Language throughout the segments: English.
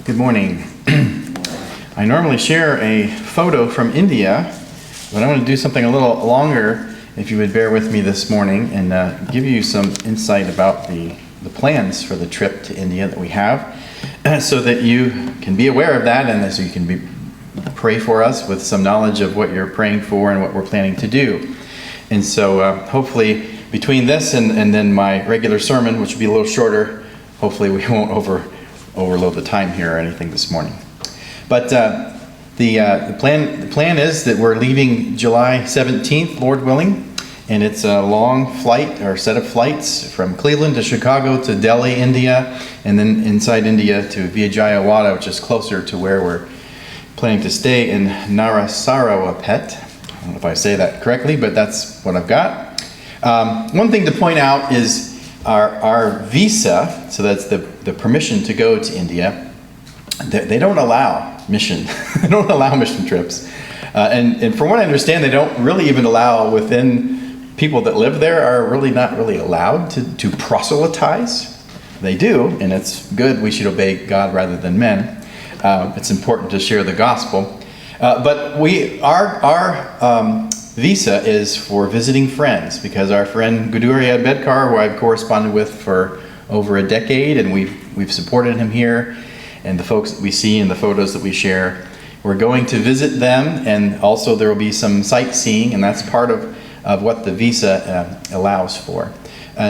Good morning. I normally share a photo from India, but I want to do something a little longer, if you would bear with me this morning, and give you some insight about the plans for the trip to India that we have, so that you can be aware of that, and so you can pray for us with some knowledge of what you're praying for and what we're planning to do. And so hopefully between this and then my regular sermon, which will be a little shorter, hopefully we won't overload the time here or anything this morning. But the plan is that we're leaving July 17th, Lord willing, and it's a long flight or set of flights from Cleveland to Chicago to Delhi, India, and then inside India to Vijayawada, which is closer to where we're planning to stay in Narasarawapet. I don't know if I say that correctly, but that's what I've got. One thing to point out is our visa, so that's the permission to go to India. They don't allow mission. They don't allow mission trips. And from what I understand, they don't really even allow within people that live there are really not really allowed to proselytize. They do, and it's good. We should obey God rather than men. It's important to share the gospel. But our visa is for visiting friends, because our friend Guduri Adbedkar, who I've corresponded with for over a decade, and we've supported him here, and the folks that we see in the photos that we share, we're going to visit them, and also there will be some sightseeing, and that's part of what the visa allows for.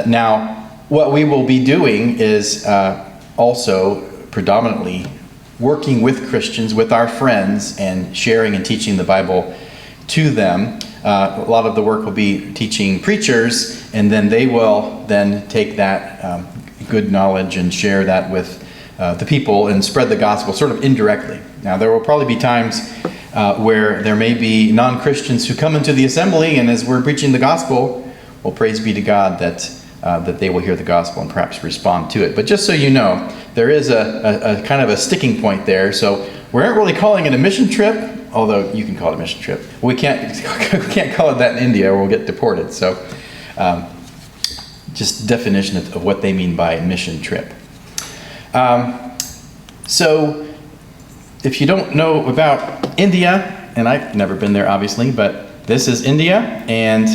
Now, what we will be doing is also predominantly working with Christians, with our friends, and sharing and teaching the Bible to them. A lot of the work will be teaching preachers, and then they will then take that good knowledge and share that with the people and spread the gospel sort of indirectly. Now, there will probably be times where there may be non-Christians who come into the assembly, and as we're preaching the gospel, well, praise be to God that they will hear the gospel and perhaps respond to it. But just so you know, there is a kind of a sticking point there. So we aren't really calling it a mission trip, although you can call it a mission trip. We can't call it that in India, or we'll get deported. So just definition of what they mean by mission trip. So if you don't know about India, and I've never been there obviously, but this is India, and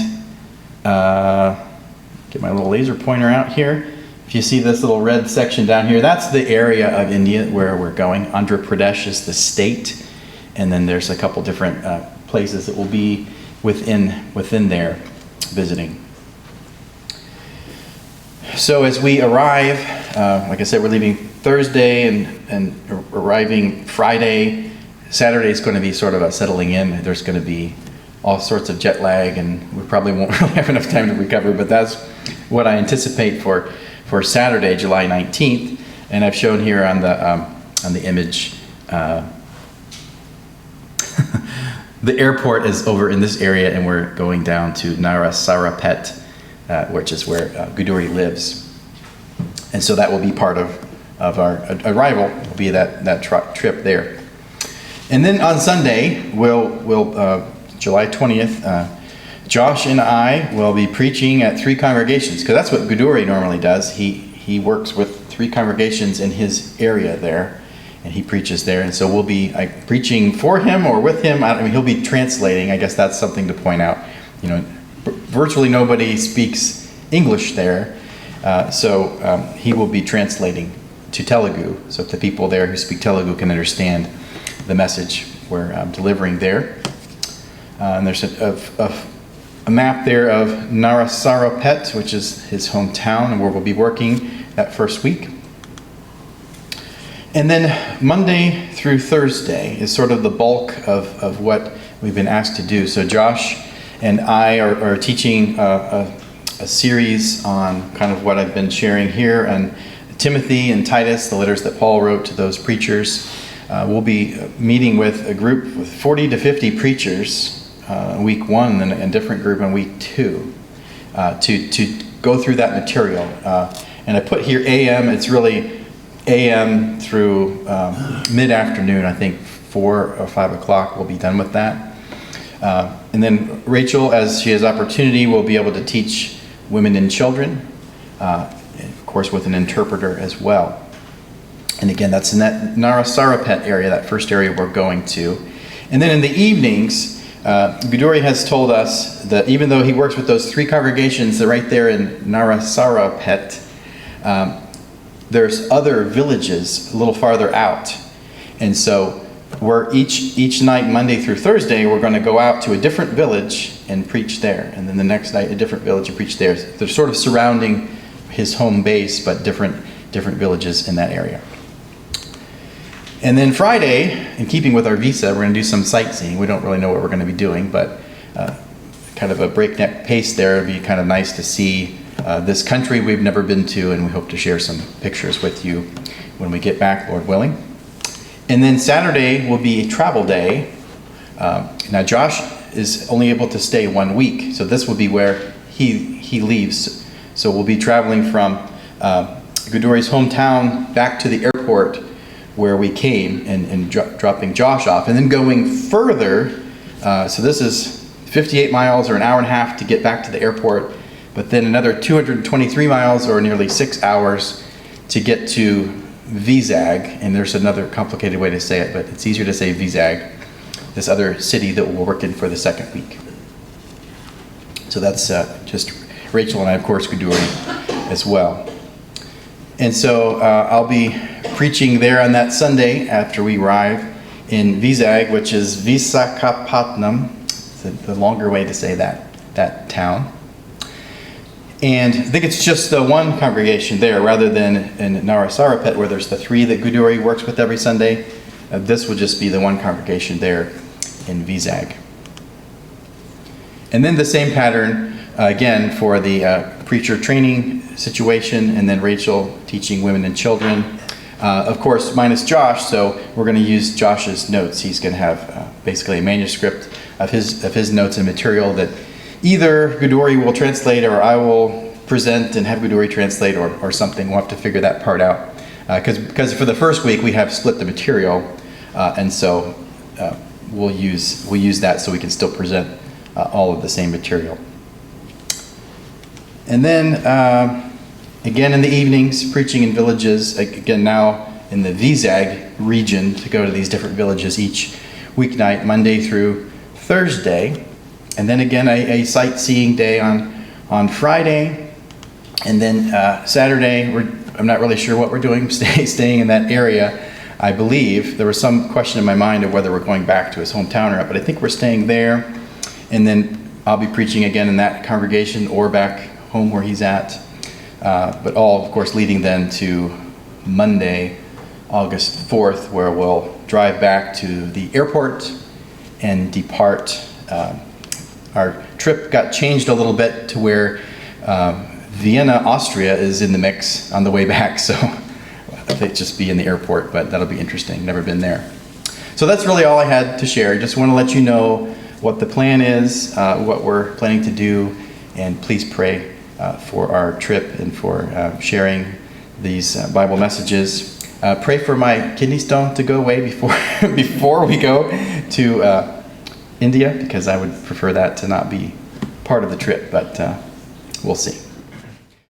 get my little laser pointer out here. If you see this little red section down here, that's the area of India where we're going. Andhra Pradesh is the state, and then there's a couple different places that will be within there visiting. So as we arrive, like I said, we're leaving Thursday and arriving Friday. Saturday is going to be sort of a settling in. There's going to be all sorts of jet lag, and we probably won't really have enough time to recover, but that's what I anticipate for Saturday, July 19th. And I've shown here on the image, the airport is over in this area, and we're going down to Narasarawapet, which is where Guduri lives. And so that will be part of our arrival, will be that trip there. And then on Sunday, we'll July 20th, Josh and I will be preaching at 3 congregations, because that's what Guduri normally does. He works with 3 congregations in his area there, and he preaches there. And so we'll be preaching for him or with him. I mean, he'll be translating. I guess that's something to point out. You know, virtually nobody speaks English there, so he will be translating to Telugu, so that the people there who speak Telugu can understand the message we're delivering there. And there's a map there of Narasarawapet, which is his hometown, and where we'll be working that first week. And then Monday through Thursday is sort of the bulk of what we've been asked to do. So Josh and I are teaching a series on kind of what I've been sharing here, and Timothy and Titus, the letters that Paul wrote to those preachers. We'll be meeting with a group with 40 to 50 preachers week 1, and a different group on week 2 to go through that material. And I put here AM. It's really AM through mid-afternoon. I think 4 or 5 o'clock we'll be done with that. And then Rachel, as she has opportunity, will be able to teach women and children, of course with an interpreter as well. And again, that's in that Narasarapet area, that first area we're going to. And then in the evenings, Guduri has told us that even though he works with those 3 congregations, they're right there in Narasarapet, there's other villages a little farther out. And so we're each night, Monday through Thursday, we're going to go out to a different village and preach there. And then the next night, a different village and preach there. They're sort of surrounding his home base, but different villages in that area. And then Friday, in keeping with our visa, we're going to do some sightseeing. We don't really know what we're going to be doing, but kind of a breakneck pace there. It'd be kind of nice to see this country we've never been to, and we hope to share some pictures with you when we get back, Lord willing. And then Saturday will be a travel day. Now Josh is only able to stay 1 week, so this will be where he leaves. So we'll be traveling from Guduri's hometown back to the airport where we came and dropping Josh off, and then going further. So this is 58 miles or an hour and a half to get back to the airport, but then another 223 miles or nearly 6 hours to get to Vizag. And there's another complicated way to say it, but it's easier to say Vizag, this other city that we'll work in for the second week. So that's just Rachel and I, of course, Guduri as well. And so I'll be preaching there on that Sunday after we arrive in Vizag, which is Visakhapatnam. It's the longer way to say that town. And I think it's just the one congregation there rather than in Narasarapet where there's the 3 that Guduri works with every Sunday. This will just be the one congregation there in Vizag. And then the same pattern again for the preacher training situation, and then Rachel teaching women and children. Of course, minus Josh, so we're going to use Josh's notes. He's going to have basically a manuscript of his notes and material that either Guduri will translate or I will present and have Guduri translate or something. We'll have to figure that part out. Because for the first week we have split the material, and so we'll use that so we can still present all of the same material. And then again in the evenings, preaching in villages, again now in the Vizag region, to go to these different villages each weeknight, Monday through Thursday. And then again a sightseeing day on Friday. And then Saturday, I'm not really sure what we're doing, staying in that area, I believe. There was some question in my mind of whether we're going back to his hometown or not, but I think we're staying there. And then I'll be preaching again in that congregation or back home where he's at. But all, of course, leading then to Monday, August 4th, where we'll drive back to the airport and depart. Our trip got changed a little bit to where Vienna, Austria is in the mix on the way back, so they'd just be in the airport, but that'll be interesting. Never been there. So that's really all I had to share. Just want to let you know what the plan is, what we're planning to do, and please pray for our trip and for sharing these Bible messages. Pray for my kidney stone to go away before we go to India, because I would prefer that to not be part of the trip, but we'll see.